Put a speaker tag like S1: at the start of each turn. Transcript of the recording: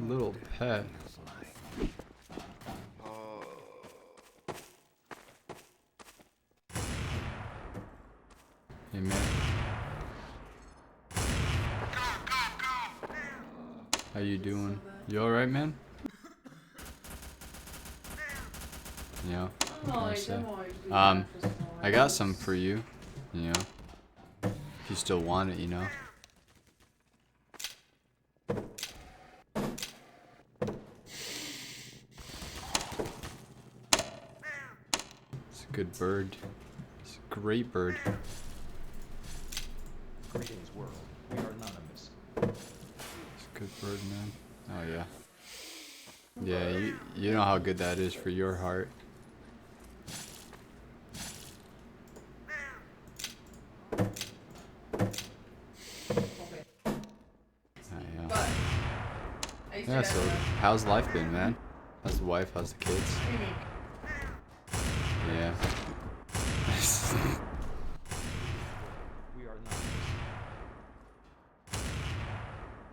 S1: Little pet. Hey man. How you doing? You alright, man? Yeah. What can I say? I got some for you. You know, if you still want it, you know. It's a good bird. It's a great bird.
S2: Greetings, world. We are anonymous.
S1: It's a good bird, man. Oh yeah. Yeah, you know how good that is for your heart. Oh, yeah. Yeah, so how's life been, man? How's the wife? How's the kids?